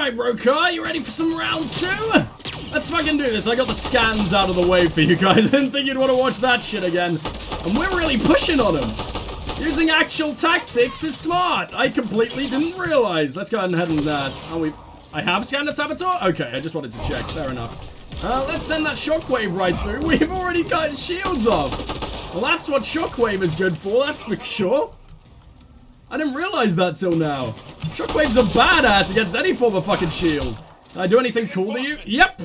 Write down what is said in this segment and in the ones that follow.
Alright, Broker, you ready for some round 2? Let's fucking do this. I got the scans out of the way for you guys. I didn't think you'd want to watch that shit again. And we're really pushing on him. Using actual tactics is smart. I completely didn't realize. Let's go ahead and head into that. Oh, I have scanned the Saboteur? Okay, I just wanted to check. Fair enough. Let's send that shockwave right through. We've already got his shields off. Well, that's what shockwave is good for, that's for sure. I didn't realize that till now. Shockwave's a badass against any form of fucking shield. Can I do anything cool to you? Yep,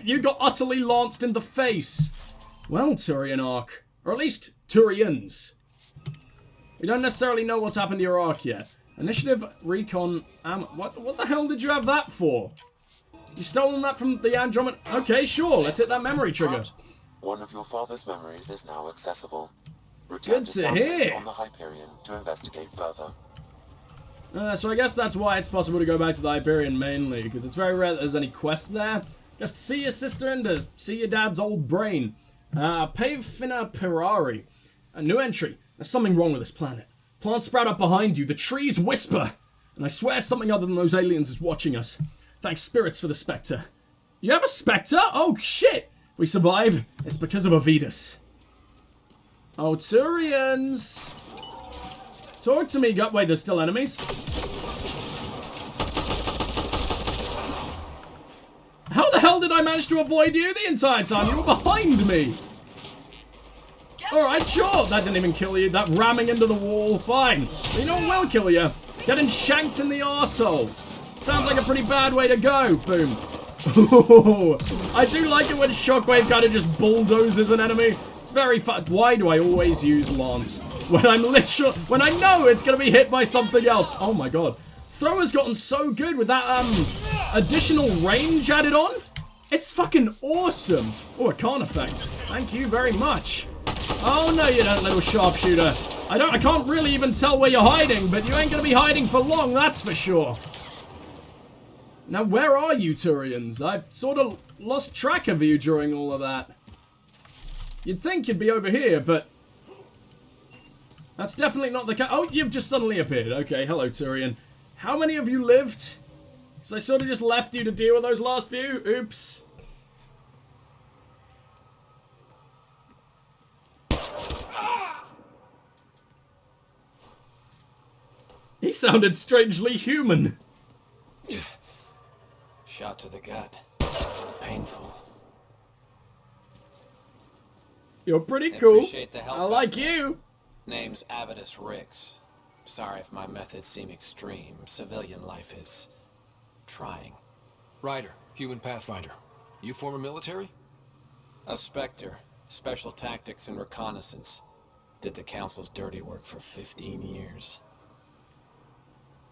you got utterly lanced in the face. Well, Turian Arc. Or at least, Turians. We don't necessarily know what's happened to your arc yet. Initiative, recon, what the hell did you have that for? You stolen that from the Andromeda? Okay, sure, let's hit that memory trigger. One of your father's memories is now accessible. Good to hear. On the Hyperion to investigate further. So I guess that's why it's possible to go back to the Hyperion mainly, because it's very rare that there's any quest there. Just to see your sister and to see your dad's old brain. Pavfina Pirari. A new entry. There's something wrong with this planet. Plants sprout up behind you, the trees whisper. And I swear something other than those aliens is watching us. Thanks spirits for the Spectre. You have a Spectre? Oh shit! If we survive, it's because of Avidas. Oh, Turians! Talk to me, wait, there's still enemies? How the hell did I manage to avoid you the entire time? You were behind me! Alright, sure, that didn't even kill you. That ramming into the wall, fine. But you know what will kill you? Getting shanked in the arsehole. Sounds like a pretty bad way to go. Boom. Ooh, I do like it when Shockwave kind of just bulldozes an enemy. It's very fun. Why do I always use Lance? When when I know it's going to be hit by something else. Oh my god. Thrower's gotten so good with that, additional range added on. It's fucking awesome. Oh, Arcana effects. Thank you very much. Oh no you don't, little sharpshooter. I can't really even tell where you're hiding, but you ain't gonna be hiding for long, that's for sure. Now where are you, Turians? I've sort of lost track of you during all of that. You'd think you'd be over here, but that's definitely not the case. Oh, you've just suddenly appeared. Okay, hello, Turian. How many of you lived? Because I sort of just left you to deal with those last few. Oops. He sounded strangely human. Shot to the gut. Painful. You're pretty cool. Appreciate the help. I like you. Name's Avidus Rix. Sorry if my methods seem extreme. Civilian life is trying. Ryder, human Pathfinder. You former military? A Spectre. Special tactics and reconnaissance. Did the Council's dirty work for 15 years.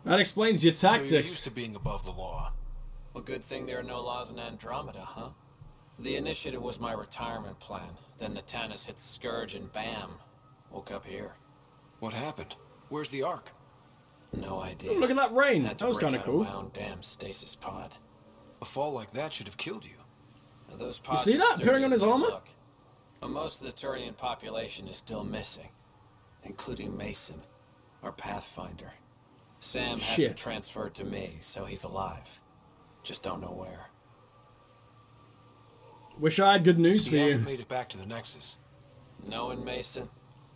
That explains your tactics. So you're used to being above the law. Well, good thing there are no laws in Andromeda, huh? The Initiative was my retirement plan. Then Natanus hit the Scourge and bam. Woke up here. What happened? Where's the Ark? No idea. Oh, look at that rain. Had to That was break kind of out cool. my own damn stasis pod. A fall like that should have killed you. Now, those pods see are that sturdy appearing on his as they armor? look. But most of the Turian population is still missing, including Mason, our Pathfinder. Sam has him Shit. transferred to me, so he's alive. Just don't know where. Wish I had good news for He you. hasn't made it back to the Nexus. Knowing Mason,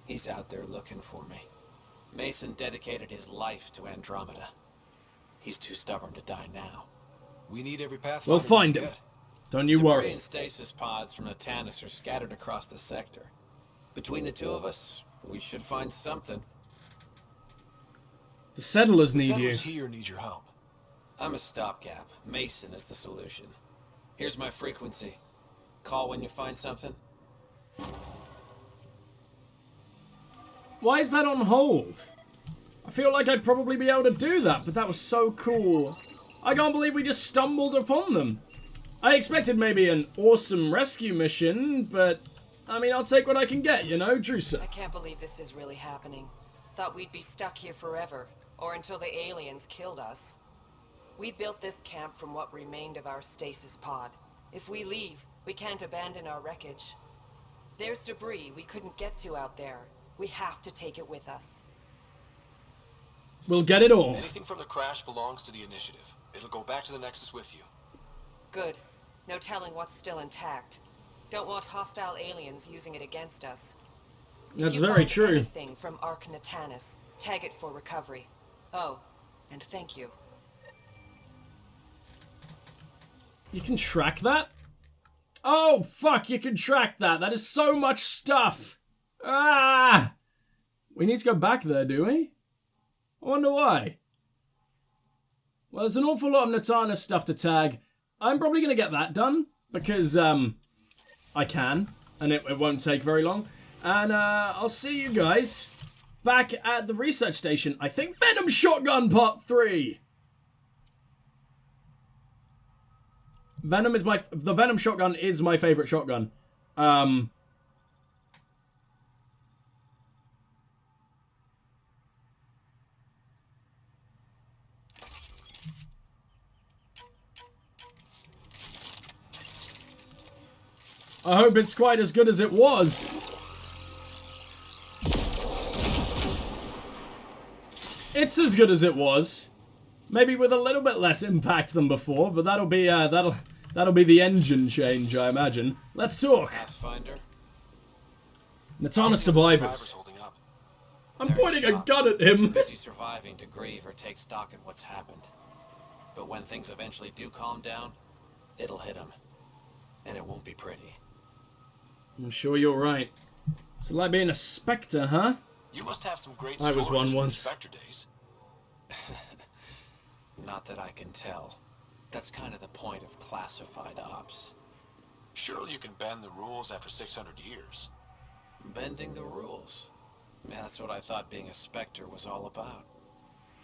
he's out there looking for me. Mason dedicated his life to Andromeda. He's too stubborn to die now. We need every Pathfinder. We'll find we him. get. Don't you Debris worry. and stasis pods from Natanus are scattered across the sector. Between the two of us, we should find something. The settlers The need settlers you. here need your help. I'm a stopgap. Mason is the solution. Here's my frequency. Call when you find something. Why is that on hold? I feel like I'd probably be able to do that, but that was so cool. I can't believe we just stumbled upon them. I expected maybe an awesome rescue mission, but I mean, I'll take what I can get, you know, Drusa. I can't believe this is really happening. Thought we'd be stuck here forever, or until the aliens killed us. We built this camp from what remained of our stasis pod. If we leave, we can't abandon our wreckage. There's debris we couldn't get to out there. We have to take it with us. We'll get it all. Anything from the crash belongs to the Initiative. It'll go back to the Nexus with you. Good. No telling what's still intact. Don't want hostile aliens using it against us. That's If you very find true. anything from Arcanatanus, tag it for recovery. Oh, and thank you. You can track that? Oh, fuck, you can track that. That is so much stuff. Ah! We need to go back there, do we? I wonder why. Well, there's an awful lot of Natanus stuff to tag. I'm probably going to get that done, because, I can, and it won't take very long. And, I'll see you guys back at the research station. I think Venom Shotgun Part 3. The Venom Shotgun is my favorite shotgun. I hope it's quite as good as it was. It's as good as it was. Maybe with a little bit less impact than before, but that'll be that'll be the engine change, I imagine. Let's talk. Pathfinder. Natanus survivors. Holding up. I'm They're pointing a shocked. gun at Too him. busy surviving to grieve or take stock in what's happened. But when things eventually do calm down, it'll hit them. And it won't be pretty. I'm sure you're right. It's like being a Spectre, huh? You must have some great I was stories one from once. Spectre days. Not that I can tell. That's kind of the point of classified ops. Surely you can bend the rules after 600 years. Bending the rules. Man, that's what I thought being a Spectre was all about.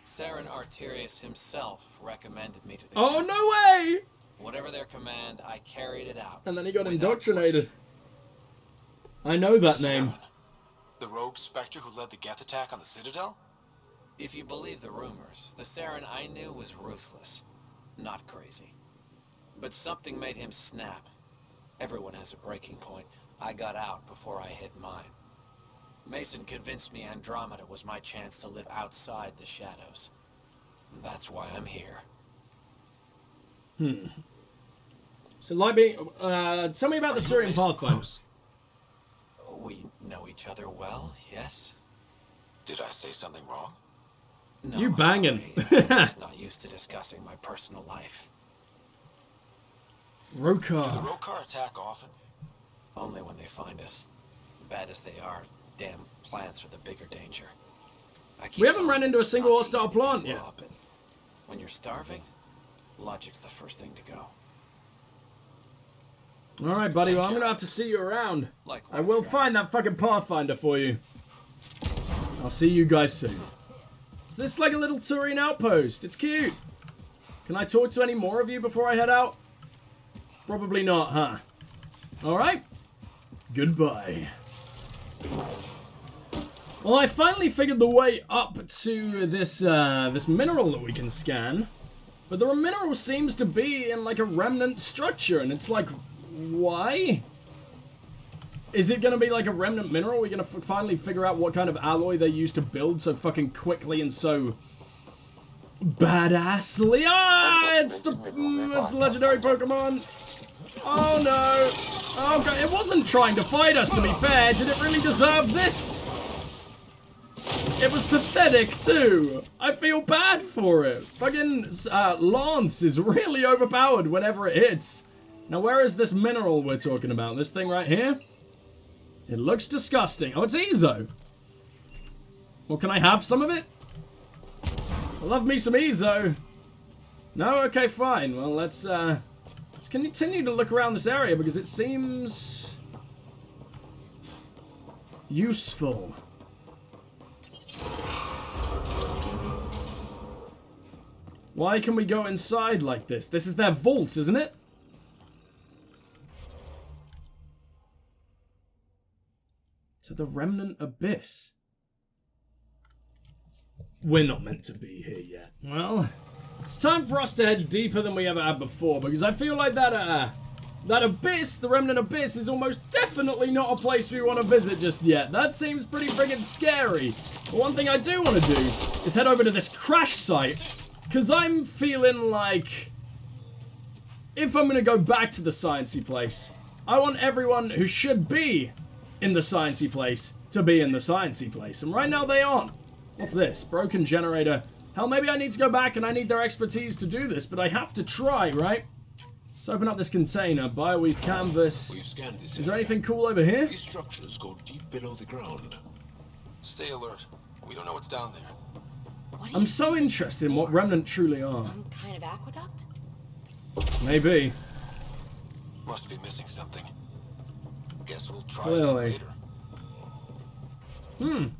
Saren Arterius himself recommended me to the Oh, council. no way! Whatever their command, I carried it out. And then he got without indoctrinated. I know that name. Saren, the rogue Spectre who led the Geth attack on the Citadel? If you believe the rumors, the Saren I knew was ruthless, not crazy. But something made him snap. Everyone has a breaking point. I got out before I hit mine. Mason convinced me Andromeda was my chance to live outside the shadows. That's why I'm here. So, like being, tell me about the Are you Turian Mason Pathfinder. close? We know each other well, yes? Did I say something wrong? No, You banging. sorry. I'm just not used to discussing my personal life. Do the Rokar. Rokar attack often? Only when they find us. Bad as they are, damn plants are the bigger danger. I keep We haven't telling run you into a single not to hostile eat anything plant yet. raw, but when you're starving, logic's the first thing to go. Alright, buddy, well, I'm gonna have to see you around. Likewise, I will Ryan. find that fucking Pathfinder for you. I'll see you guys soon. Is this like a little Turian outpost? It's cute. Can I talk to any more of you before I head out? Probably not, huh? Alright. Goodbye. Well, I finally figured the way up to this, this mineral that we can scan. But the mineral seems to be in, like, a remnant structure, and it's like, why? Is it gonna be like a remnant mineral? We're gonna finally figure out what kind of alloy they used to build so fucking quickly and so badassly. Ah, it's the legendary Pokemon. Oh no. Oh god, it wasn't trying to fight us, to be fair. Did it really deserve this? It was pathetic too. I feel bad for it. Fucking Lance is really overpowered whenever it hits. Now where is this mineral we're talking about? This thing right here? It looks disgusting. Oh, it's Ezo. Well, can I have some of it? I love me some Ezo. No? Okay, fine. Well, let's continue to look around this area because it seems useful. Why can we go inside like this? This is their vault, isn't it? To the Remnant Abyss. We're not meant to be here yet. Well, it's time for us to head deeper than we ever have before, because I feel like that that abyss, the Remnant Abyss, is almost definitely not a place we want to visit just yet. That seems pretty friggin' scary. But one thing I do want to do is head over to this crash site, because I'm feeling like if I'm going to go back to the sciencey place, I want everyone who should be in the sciencey place to be in the sciencey place. And right now they aren't. What's this? Broken generator. Hell, maybe I need to go back and I need their expertise to do this, but I have to try, right? Let's open up this container. BioWare canvas. We've scanned this Is there area. anything cool over here? These structures go deep below the ground. Stay alert. We don't know what's down there. What do I'm you so interested in what Remnant truly are. Some kind of aqueduct? Maybe. Must be missing something. Guess we'll try Clearly. it later.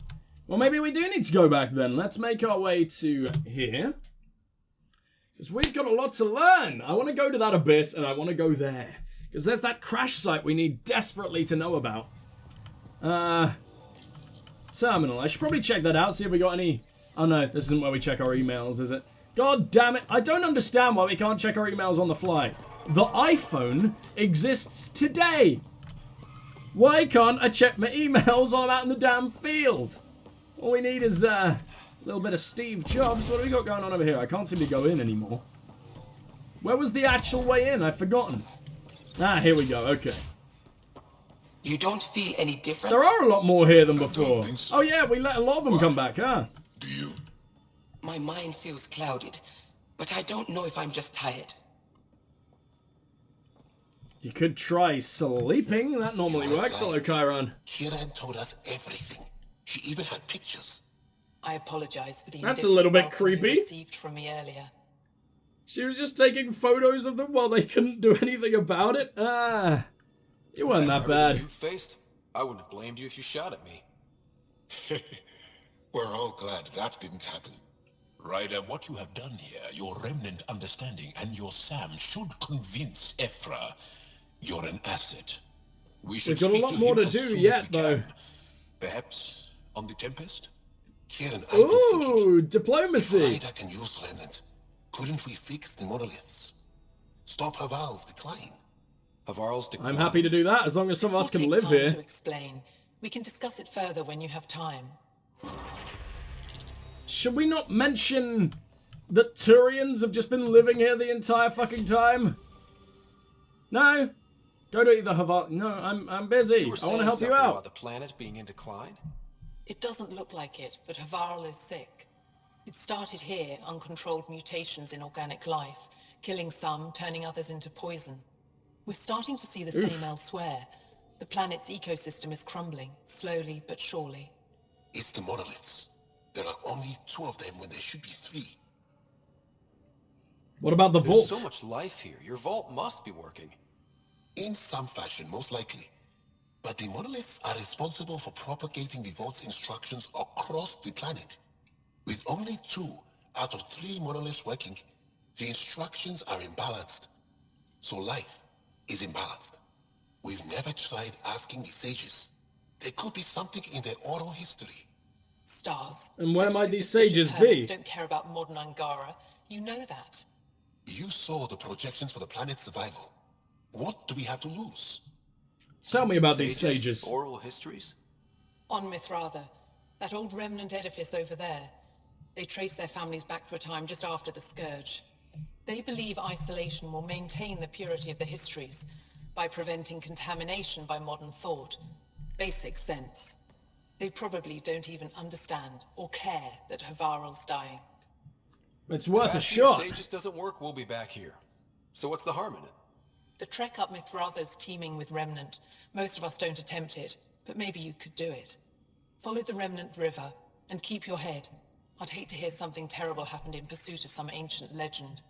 Well, maybe we do need to go back then. Let's make our way to here. Because we've got a lot to learn. I want to go to that abyss and I want to go there. Because there's that crash site we need desperately to know about. Terminal. I should probably check that out, see if we got any... Oh no, this isn't where we check our emails, is it? God damn it. I don't understand why we can't check our emails on the fly. The iPhone exists today. Why can't I check my emails while I'm out in the damn field? All we need is a little bit of Steve Jobs. What have we got going on over here? I can't seem to go in anymore. Where was the actual way in? I've forgotten. Ah, here we go. Okay. You don't feel any different? There are a lot more here than I don't before. think so. Oh yeah, we let a lot of them come back, huh? Do you? My mind feels clouded, but I don't know if I'm just tired. You could try sleeping. That normally You are works. Hello, lying. Chiron. Kieran told us everything. She even had pictures. I apologize for the That's a little bit indifferent welcome you creepy. received from me earlier. She was just taking photos of them while they couldn't do anything about it. Ah, you weren't that After everything bad. you faced, I wouldn't have blamed you if you shot at me. We're all glad that didn't happen. Ryder, what you have done here, your remnant understanding and your Sam should convince Ephra you're an asset. We should We've got a speak lot to more him to as do soon as yet, we though. can. Perhaps on the Tempest? Kieran, I've been thinking. Ooh, If diplomacy. Ryder can use Remnant, couldn't we fix the monoliths? Stop Haval's decline? Havarl's decline. I'm happy to do that as long as some of us can Take live time here. to explain. We can discuss it further when you have time. Should we not mention that Turians have just been living here the entire fucking time? No? Go to either Haval. No, I'm busy. You were I want to saying help you something out. about the planet being in decline? It doesn't look like it, but Havarl is sick. It started here, uncontrolled mutations in organic life, killing some, turning others into poison. We're starting to see the same elsewhere. The planet's ecosystem is crumbling, slowly but surely. It's the monoliths. There are only 2 of them when there should be 3. What about the There's vault? so much life here. Your vault must be working. In some fashion, most likely. But the monoliths are responsible for propagating the vault's instructions across the planet. With only 2 out of 3 monoliths working, the instructions are imbalanced. So life is imbalanced. We've never tried asking the sages. There could be something in their oral history. Stars. And where Those might these superstitious sages be? hermits don't care about modern Angara. You know that. You saw the projections for the planet's survival. What do we have to lose? Tell me about these sages. Oral histories? On Mithratha, that old remnant edifice over there. They trace their families back to a time just after the Scourge. They believe isolation will maintain the purity of the histories by preventing contamination by modern thought. Basic sense. They probably don't even understand or care that Havarl's dying. It's worth a If asking your shot. sages doesn't work, we'll be back here. So what's the harm in it? The trek up Mithratha's teeming with Remnant. Most of us don't attempt it, but maybe you could do it. Follow the Remnant River, and keep your head. I'd hate to hear something terrible happened in pursuit of some ancient legend.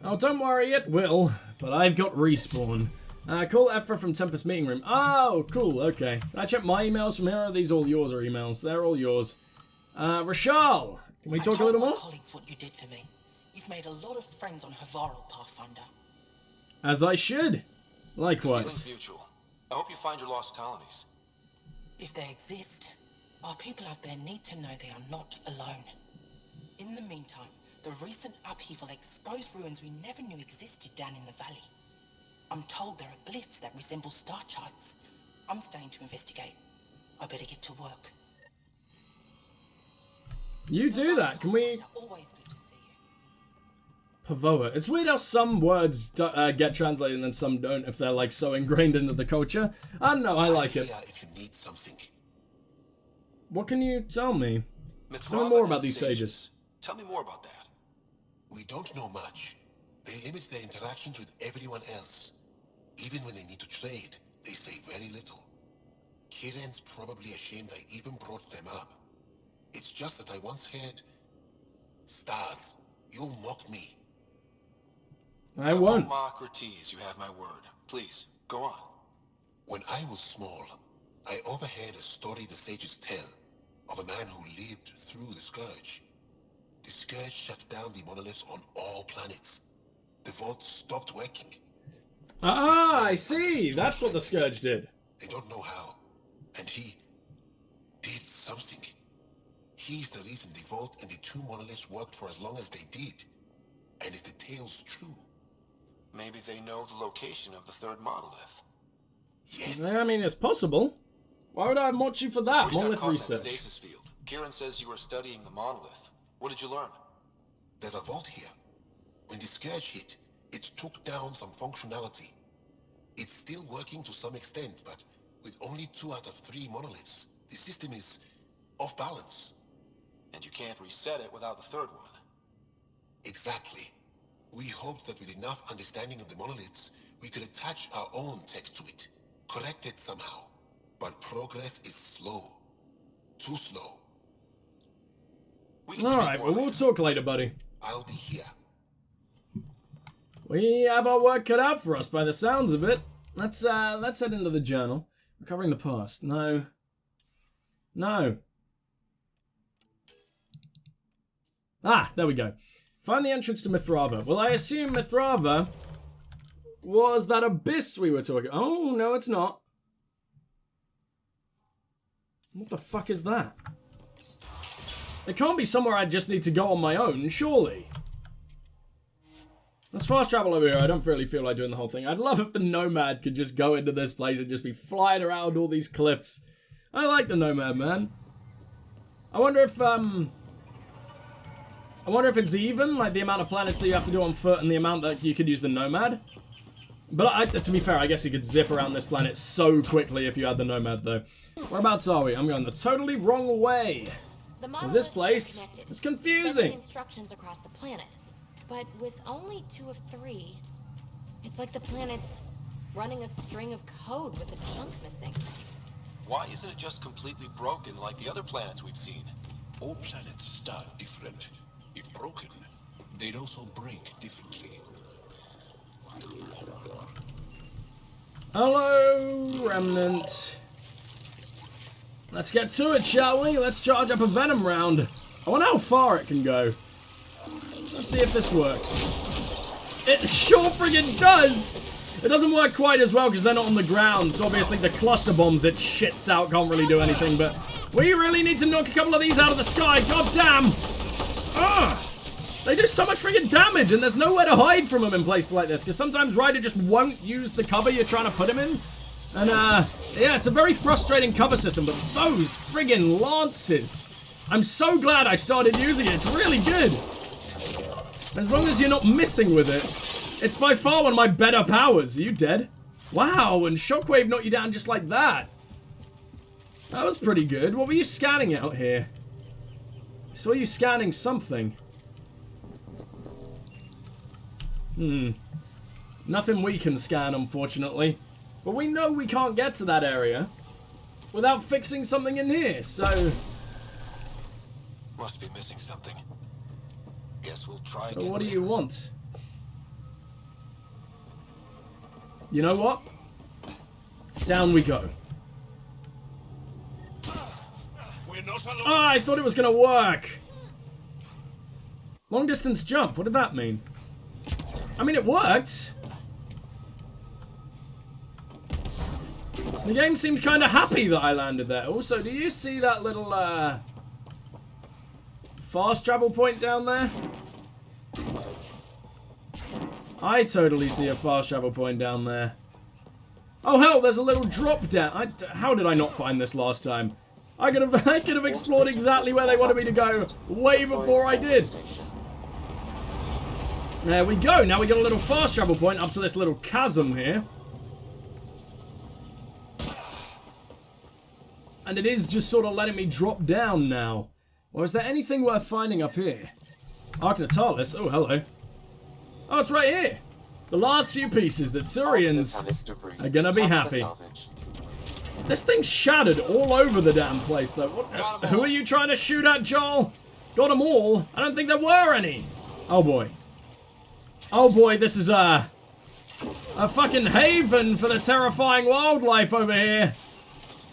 Oh, don't worry, it will. But I've got respawn. Call Ephra from Tempest Meeting Room. Oh, cool, okay. Can I check my emails from here? Or are these all yours or emails? They're all yours. Rashal, can we talk a little I more? told my colleagues what you did for me. You've made a lot of friends on Havarl, Pathfinder. As I should. Feelings Likewise. mutual. I hope you find your lost colonies. If they exist, our people out there need to know they are not alone. In the meantime, the recent upheaval exposed ruins we never knew existed down in the valley. I'm told there are glyphs that resemble star charts. I'm staying to investigate. I better get to work. You do that. Can we... Always good to see you. Pavoa. It's weird how some words get translated and then some don't if they're like so ingrained into the culture. I don't know, I like it. If you need something. What can you tell me? Tell me Mithrava more about and these sages. Tell me more about that. We don't know much. They limit their interactions with everyone else. Even when they need to trade, they say very little. Kiren's probably ashamed I even brought them up. It's just that I once heard... Stars, you'll mock me. I won't. Mock or tease, you have my word. Please, go on. When I was small, I overheard a story the sages tell of a man who lived through the Scourge. The Scourge shut down the monoliths on all planets. The vaults stopped working. Ah, I see. That's what the Scourge did. They don't know how. And he did something. He's the reason the vault and the two monoliths worked for as long as they did. And if the tale's true... Maybe they know the location of the third monolith. Yes. I mean, it's possible. Why would I mock you for that? Before you Monolith got caught in that research. stasis field, Kiren says you were studying the monolith. What did you learn? There's a vault here. When the Scourge hit, it took down some functionality. It's still working to some extent, but with only 2 out of 3 monoliths, the system is off balance. And you can't reset it without the third one. Exactly. We hoped that with enough understanding of the monoliths, we could attach our own tech to it, correct it somehow. But progress is slow. Too slow. We can speak Alright, more well, we'll later. talk later, buddy. I'll be here. We have our work cut out for us by the sounds of it. Let's head into the journal. Recovering the past. No. No. Ah, there we go. Find the entrance to Mithrava. Well, I assume Mithrava was that abyss we were talking... Oh, no, it's not. What the fuck is that? It can't be somewhere I just need to go on my own, surely. Let's fast travel over here. I don't really feel like doing the whole thing. I'd love if the Nomad could just go into this place and just be flying around all these cliffs. I like the Nomad, man. I wonder if it's even, like the amount of planets that you have to do on foot and the amount that you could use the Nomad. But to be fair, I guess you could zip around this planet so quickly if you had the Nomad, though. Whereabouts are we? I'm going the totally wrong way. Is this place? It's confusing. Instructions across the planet, but with only 2 of 3, it's like the planet's running a string of code with a chunk missing. Why isn't it just completely broken like the other planets we've seen? All planets start different. If broken, they'd also break differently. Hello, Remnant. Let's get to it, shall we? Let's charge up a Venom round. I wonder how far it can go. Let's see if this works. It sure friggin' does! It doesn't work quite as well because they're not on the ground, so obviously the cluster bombs it shits out can't really do anything, but we really need to knock a couple of these out of the sky, god damn! Ugh! They do so much friggin' damage, and there's nowhere to hide from them in places like this, because sometimes Ryder just won't use the cover you're trying to put him in. And, yeah, it's a very frustrating cover system, but those friggin' lances. I'm so glad I started using it. It's really good. As long as you're not missing with it. It's by far one of my better powers. Are you dead? Wow, and Shockwave knocked you down just like that. That was pretty good. What were you scanning out here? I saw you scanning something. Nothing we can scan, unfortunately. But we know we can't get to that area without fixing something in here, so... Must be missing something. Guess we'll try So again what do later. you want? You know what? Down we go. We're not alone. Ah, I thought it was gonna work. Long distance jump, what did that mean? I mean, it worked. The game seemed kind of happy that I landed there. Also, do you see that little, fast travel point down there? I totally see a fast travel point down there. Oh hell, there's a little drop down. How did I not find this last time? I could have explored exactly where they wanted me to go way before I did. There we go. Now we got a little fast travel point up to this little chasm here. And it is just sort of letting me drop down now. Or is there anything worth finding up here? Arc Natalis. Oh, hello. Oh, it's right here. The last few pieces that Turians are gonna be happy. This thing's shattered all over the damn place, though. Who are you trying to shoot at, Joel? Got them all? I don't think there were any. Oh, boy. Oh, boy, this is a fucking haven for the terrifying wildlife over here.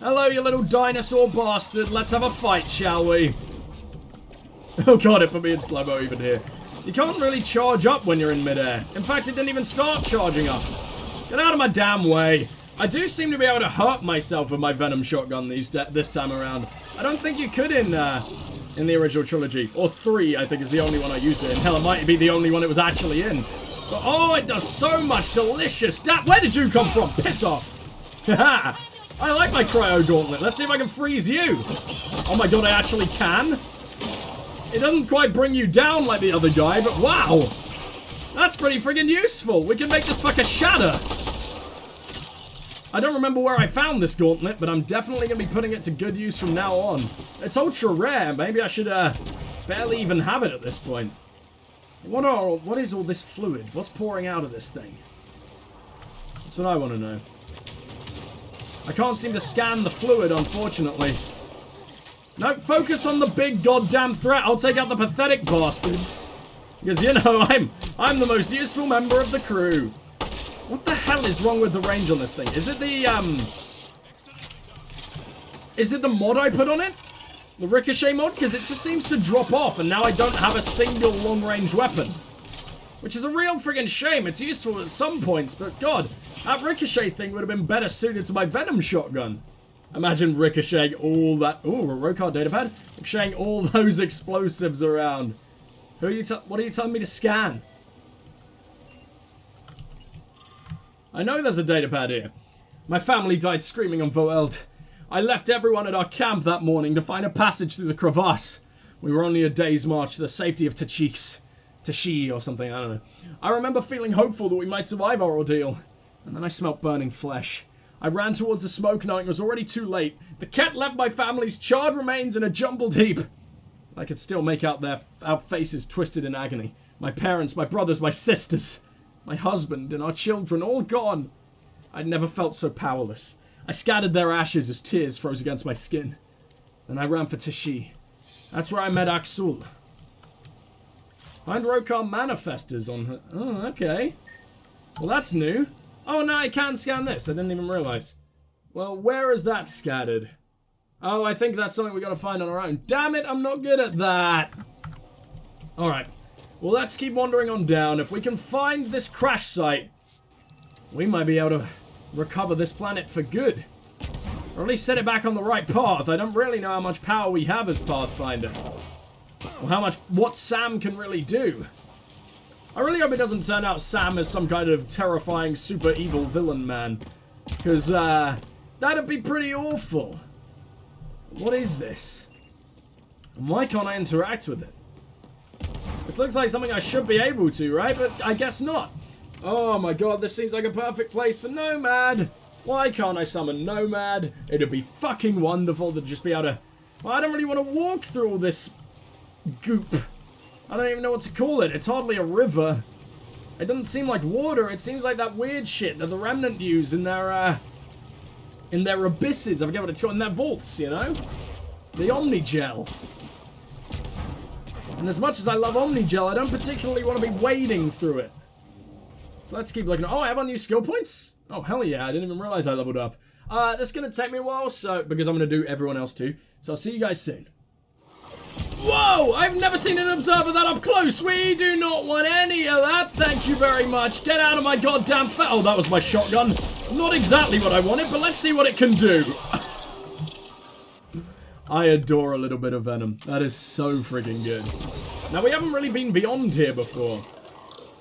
Hello, you little dinosaur bastard. Let's have a fight, shall we? Oh, God, it put me in slow-mo even here. You can't really charge up when you're in midair. In fact, it didn't even start charging up. Get out of my damn way. I do seem to be able to hurt myself with my Venom shotgun this time around. I don't think you could in the original trilogy. Or 3, I think, is the only one I used it in. Hell, it might be the only one it was actually in. But, oh, it does so much delicious stuff. Where did you come from? Piss off. Haha. I like my cryo gauntlet. Let's see if I can freeze you. Oh my god, I actually can. It doesn't quite bring you down like the other guy, but wow. That's pretty friggin' useful. We can make this fucker shatter. I don't remember where I found this gauntlet, but I'm definitely going to be putting it to good use from now on. It's ultra rare. Maybe I should barely even have it at this point. What is all this fluid? What's pouring out of this thing? That's what I want to know. I can't seem to scan the fluid, unfortunately. No, focus on the big goddamn threat. I'll take out the pathetic bastards. Because, you know, I'm the most useful member of the crew. What the hell is wrong with the range on this thing? Is it the mod I put on it? The ricochet mod? Because it just seems to drop off, and now I don't have a single long-range weapon. Which is a real friggin' shame. It's useful at some points, but god, that ricochet thing would have been better suited to my Venom shotgun. Imagine ricocheting all that... Ooh, a Rokar datapad. Ricocheting all those explosives around. What are you telling me to scan? I know there's a datapad here. My family died screaming on Voeld. I left everyone at our camp that morning to find a passage through the crevasse. We were only a day's march to the safety of Tashi or something, I don't know. I remember feeling hopeful that we might survive our ordeal. And then I smelt burning flesh. I ran towards the smoke knowing it was already too late. The Kett left my family's charred remains in a jumbled heap. I could still make out their faces twisted in agony. My parents, my brothers, my sisters, my husband, and our children all gone. I'd never felt so powerless. I scattered their ashes as tears froze against my skin. Then I ran for Tashi. That's where I met Axul. Find Rokar manifestors on her. Oh, okay. Well, that's new. Oh, no, I can't scan this. I didn't even realize. Well, where is that scattered? Oh, I think that's something we gotta find on our own. Damn it, I'm not good at that. Alright. Well, let's keep wandering on down. If we can find this crash site, we might be able to recover this planet for good. Or at least set it back on the right path. I don't really know how much power we have as Pathfinder. Or what Sam can really do. I really hope it doesn't turn out Sam as some kind of terrifying, super evil villain man. Because, that'd be pretty awful. What is this? And why can't I interact with it? This looks like something I should be able to, right? But I guess not. Oh my god, this seems like a perfect place for Nomad. Why can't I summon Nomad? It'd be fucking wonderful to just be able to... Well, I don't really want to walk through all this goop. I don't even know what to call it. It's hardly a river. It doesn't seem like water. It seems like that weird shit that the Remnant use in their abysses. I forget what it's called. In their vaults, you know? The Omnigel. And as much as I love Omnigel, I don't particularly want to be wading through it. So let's keep looking. Oh, I have unused skill points? Oh, hell yeah. I didn't even realize I leveled up. This is going to take me a while, because I'm going to do everyone else too. So I'll see you guys soon. Whoa! I've never seen an observer that up close. We do not want any of that. Thank you very much. Get out of my goddamn Oh, that was my shotgun. Not exactly what I wanted, but let's see what it can do. I adore a little bit of Venom. That is so freaking good. Now, we haven't really been beyond here before.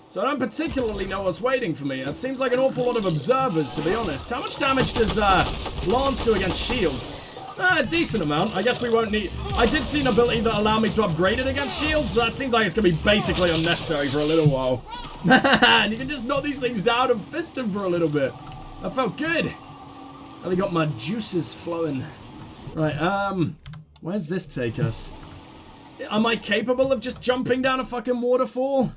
So I don't particularly know what's waiting for me. It seems like an awful lot of observers, to be honest. How much damage does Lance do against shields? A decent amount. I guess we won't need... I did see an ability that allowed me to upgrade it against shields, but that seems like it's going to be basically unnecessary for a little while. Man, you can just knock these things down and fist them for a little bit. That felt good. Really got my juices flowing. Right, where's this take us? Am I capable of just jumping down a fucking waterfall?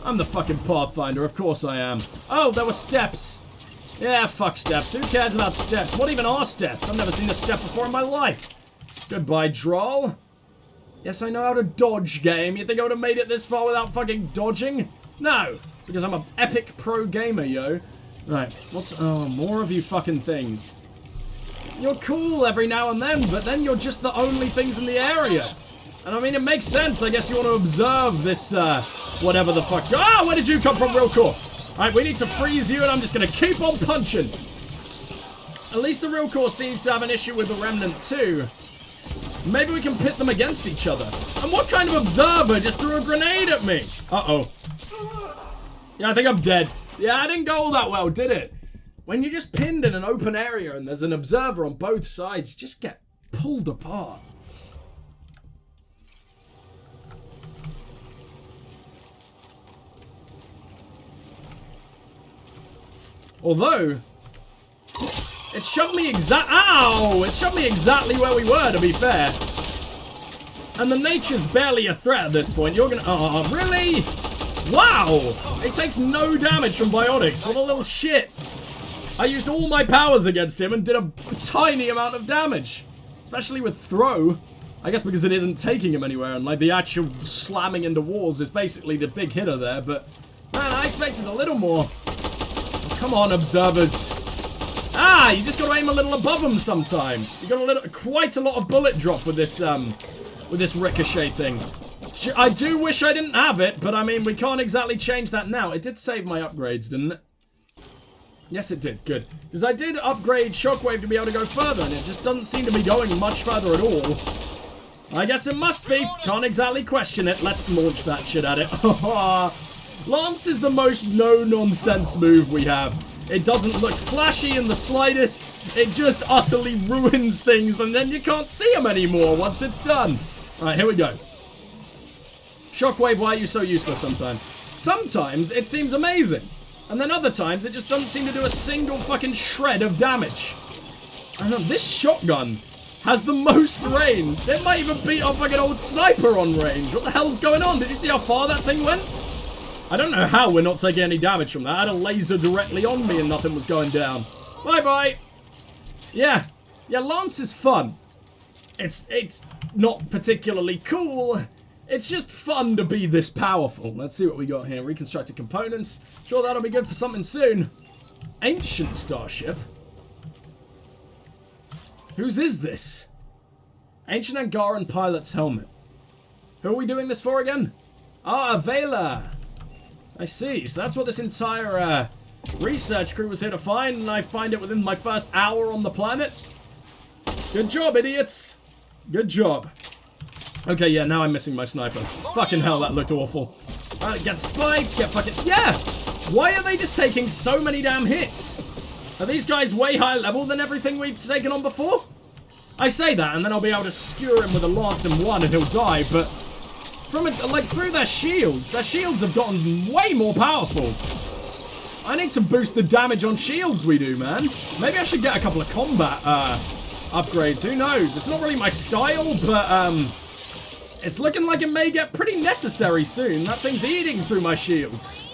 I'm the fucking Pathfinder, of course I am. Oh, there were steps. Yeah, fuck steps. Who cares about steps? What even are steps? I've never seen a step before in my life. Goodbye, droll. Yes, I know how to dodge, game. You think I would have made it this far without fucking dodging? No, because I'm an epic pro gamer, yo. Right, what's... Oh, more of you fucking things. You're cool every now and then, but then you're just the only things in the area. And I mean, it makes sense. I guess you want to observe this, whatever the fuck's... Ah, where did you come from, real core? Alright, we need to freeze you, and I'm just going to keep on punching. At least the real core seems to have an issue with the Remnant, too. Maybe we can pit them against each other. And what kind of observer just threw a grenade at me? Uh-oh. Yeah, I think I'm dead. Yeah, I didn't go all that well, did it? When you're just pinned in an open area and there's an observer on both sides, you just get pulled apart. Although, it shoved me It shoved me exactly where we were, to be fair. And the nature's barely a threat at this point. You're gonna... Oh, really? Wow! It takes no damage from biotics. What a little shit. I used all my powers against him and did a tiny amount of damage. Especially with throw. I guess because it isn't taking him anywhere, and like the actual slamming into walls is basically the big hitter there, but... Man, I expected a little more. Come on, observers. Ah, you just got to aim a little above them sometimes. You got quite a lot of bullet drop with this ricochet thing. I do wish I didn't have it, but I mean, we can't exactly change that now. It did save my upgrades, didn't it? Yes, it did. Good. Because I did upgrade Shockwave to be able to go further, and it just doesn't seem to be going much further at all. I guess it must be. Can't exactly question it. Let's launch that shit at it. Lance is the most no-nonsense move we have. It doesn't look flashy in the slightest. It just utterly ruins things, and then you can't see them anymore once it's done. Alright, here we go. Shockwave, why are you so useless sometimes? Sometimes it seems amazing. And then other times it just doesn't seem to do a single fucking shred of damage. I know, this shotgun has the most range. It might even beat off like an old sniper on range. What the hell's going on? Did you see how far that thing went? I don't know how we're not taking any damage from that. I had a laser directly on me and nothing was going down. Bye-bye. Yeah, Lance is fun. It's not particularly cool. It's just fun to be this powerful. Let's see what we got here. Reconstructed components. Sure, that'll be good for something soon. Ancient starship. Whose is this? Ancient Angaran pilot's helmet. Who are we doing this for again? Ah, Vela. I see. So that's what this entire research crew was here to find, and I find it within my first hour on the planet. Good job, idiots. Good job. Okay, yeah, now I'm missing my sniper. Fucking hell, that looked awful. Get spiked, get fucking... Yeah! Why are they just taking so many damn hits? Are these guys way higher level than everything we've taken on before? I say that, and then I'll be able to skewer him with a lance in one and he'll die, but... From it, like, through their shields have gotten way more powerful. I need to boost the damage on shields we do, man. Maybe I should get a couple of combat, upgrades. Who knows? It's not really my style, but, it's looking like it may get pretty necessary soon. That thing's eating through my shields.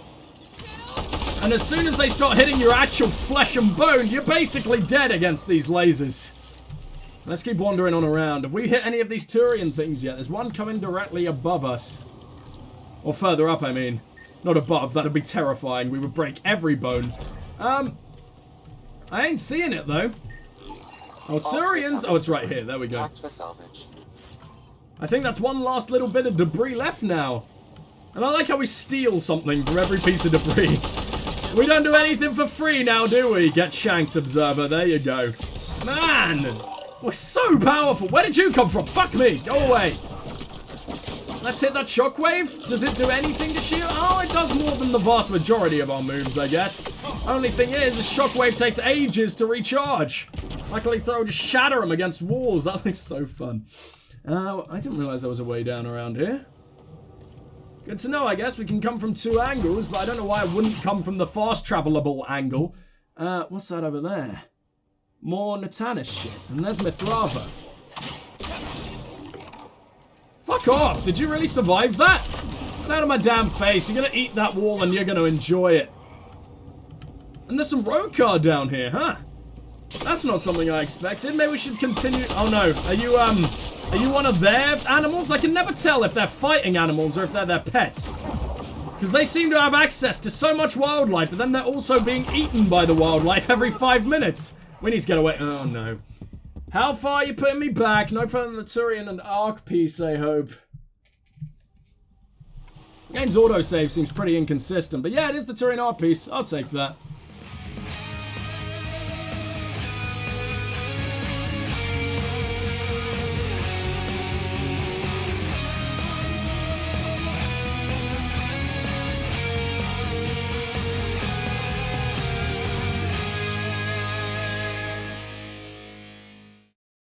And as soon as they start hitting your actual flesh and bone, you're basically dead against these lasers. Let's keep wandering on around. Have we hit any of these Turian things yet? There's one coming directly above us. Or further up, I mean. Not above. That'd be terrifying. We would break every bone. I ain't seeing it, though. Oh, Turians. Oh, it's right here. There we go. I think that's one last little bit of debris left now. And I like how we steal something for every piece of debris. We don't do anything for free now, do we? Get shanked, Observer. There you go. Man! We're so powerful. Where did you come from? Fuck me. Go away. Let's hit that shockwave. Does it do anything to shield? Oh, it does more than the vast majority of our moves, I guess. Only thing is, the shockwave takes ages to recharge. Luckily, throw just shatter them against walls. That looks so fun. I didn't realize there was a way down around here. Good to know, I guess. We can come from 2 angles, but I don't know why I wouldn't come from the fast travelable angle. What's that over there? More Natanis shit. And there's Mithrava. Fuck off! Did you really survive that? Get out of my damn face. You're gonna eat that wall and you're gonna enjoy it. And there's some road car down here, huh? That's not something I expected. Maybe we should continue. Oh no, are you one of their animals? I can never tell if they're fighting animals or if they're their pets. Because they seem to have access to so much wildlife, but then they're also being eaten by the wildlife every 5 minutes. We need to get away. Oh no. How far are you putting me back? No further than the Turian and Arc piece, I hope. Game's autosave seems pretty inconsistent, but yeah, it is the Turian Arc piece. I'll take that.